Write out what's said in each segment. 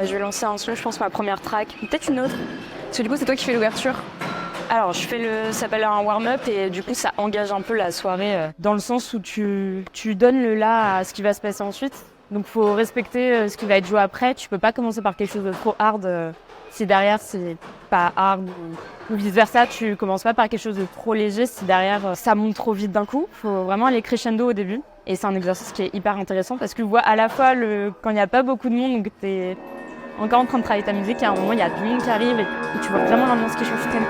Je vais lancer un son, je pense ma première track, peut-être une autre. Parce que du coup, c'est toi qui fais l'ouverture. Alors, ça s'appelle un warm-up et du coup, ça engage un peu la soirée dans le sens où tu donnes le là à ce qui va se passer ensuite. Donc, il faut respecter ce qui va être joué après. Tu peux pas commencer par quelque chose de trop hard si derrière c'est pas hard ou vice-versa. Tu commences pas par quelque chose de trop léger si derrière ça monte trop vite d'un coup. Il faut vraiment aller crescendo au début. Et c'est un exercice qui est hyper intéressant parce que tu vois à la fois quand il n'y a pas beaucoup de monde, donc t'es encore en train de travailler ta musique, et à un moment il y a du monde qui arrive et tu vois vraiment l'ambiance qui change tellement.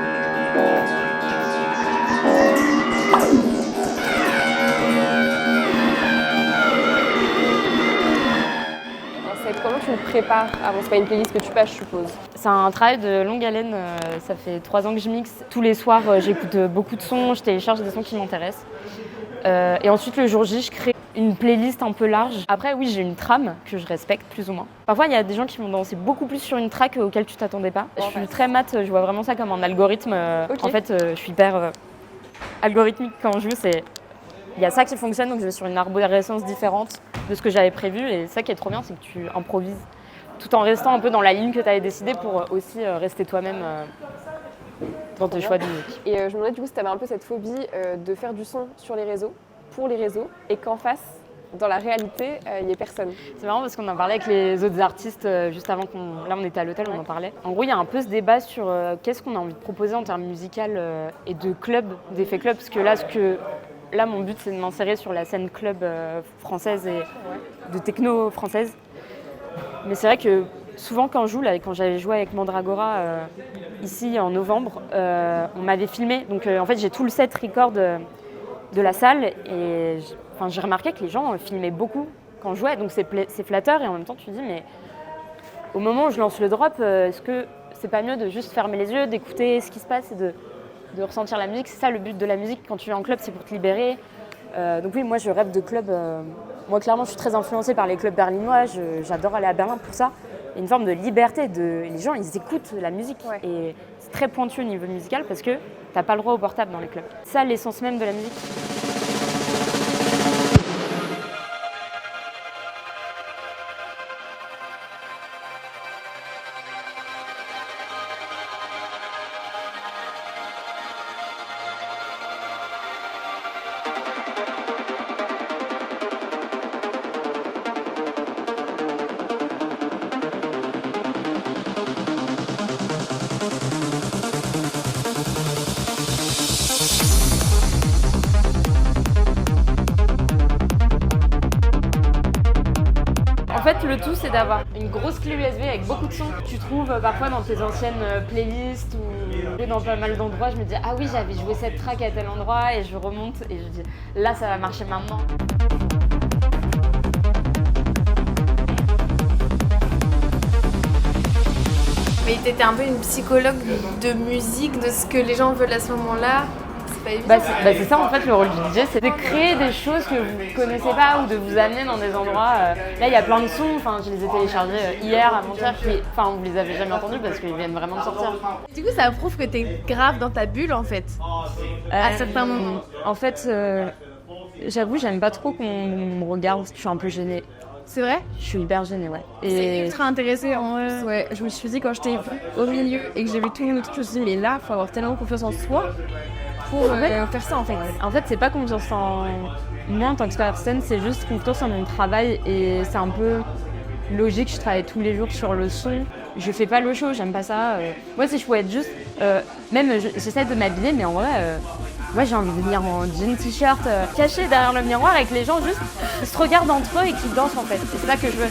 Comment tu le prépares avant? C'est pas une playlist que tu passes, je suppose. C'est un travail de longue haleine. Ça fait 3 ans que je mixe. Tous les soirs, j'écoute beaucoup de sons, je télécharge des sons qui m'intéressent. Et ensuite, le jour J, je crée une playlist un peu large. Après, oui, j'ai une trame que je respecte plus ou moins. Parfois, il y a des gens qui vont danser beaucoup plus sur une track auquel tu t'attendais pas. Je suis très mat, je vois vraiment ça comme un algorithme. Okay. En fait, je suis hyper algorithmique quand je joue. Il y a ça qui fonctionne, donc je vais sur une arborescence différente de ce que j'avais prévu. Et ça qui est trop bien, c'est que tu improvises tout en restant un peu dans la ligne que tu avais décidée pour aussi rester toi-même dans tes choix de musique. Et je me demandais du coup si tu avais un peu cette phobie de faire du son sur les réseaux, pour les réseaux, et qu'en face, dans la réalité, il n'y ait personne. C'est marrant parce qu'on en parlait avec les autres artistes juste avant Là, on était à l'hôtel, on en parlait. En gros, il y a un peu ce débat sur qu'est-ce qu'on a envie de proposer en termes musical et de club, d'effets club. Parce que là, mon but, c'est de m'insérer sur la scène club française et de techno française. Mais c'est vrai que souvent, quand je joue, quand j'avais joué avec Mandragora ici en novembre, on m'avait filmé. Donc, en fait, j'ai tout le set record de la salle et j'ai remarqué que les gens filmaient beaucoup quand je jouais. Donc, c'est flatteur et en même temps, tu te dis, mais au moment où je lance le drop, est-ce que c'est pas mieux de juste fermer les yeux, d'écouter ce qui se passe et de ressentir la musique? C'est ça le but de la musique quand tu es en club, c'est pour te libérer. Donc oui, moi je rêve de club. Moi clairement je suis très influencée par les clubs berlinois, j'adore aller à Berlin pour ça. Il y a une forme de liberté, les gens ils écoutent la musique et c'est très pointu au niveau musical parce que t'as pas le droit au portable dans les clubs. C'est ça l'essence même de la musique. En fait, le tout, c'est d'avoir une grosse clé USB avec beaucoup de sons. Tu trouves parfois dans tes anciennes playlists ou dans pas mal d'endroits, je me dis « Ah oui, j'avais joué cette track à tel endroit » et je remonte et je dis « Là, ça va marcher maintenant ». Mais t'étais un peu une psychologue de musique, de ce que les gens veulent à ce moment-là. C'est pas évident. C'est ça en fait le rôle du DJ, c'est de créer des choses que vous ne connaissez pas ou de vous amener dans des endroits. Là il y a plein de sons, je les ai téléchargés hier, avant-hier, vous les avez jamais entendus parce qu'ils viennent vraiment de sortir. Du coup ça prouve que t'es grave dans ta bulle en fait, à certains moments. En fait, j'avoue j'aime pas trop qu'on me regarde, je suis un peu gênée. C'est vrai? Je suis hyper gênée, ouais. C'est ultra intéressé en vrai. Ouais, je me suis dit quand j'étais au milieu et que j'avais tout le monde autour, je me suis dit mais là, faut avoir tellement confiance en soi pour faire ça en fait. En fait, c'est pas confiance en moi en tant que personne, c'est juste confiance en mon travail et c'est un peu logique. Je travaille tous les jours sur le son. Je fais pas le show, j'aime pas ça. Moi, si je pouvais être juste, j'essaie de m'habiller, mais en vrai, j'ai envie de venir en jean t-shirt, caché derrière le miroir et que les gens juste se regardent entre eux et qu'ils dansent en fait. C'est ça que je veux.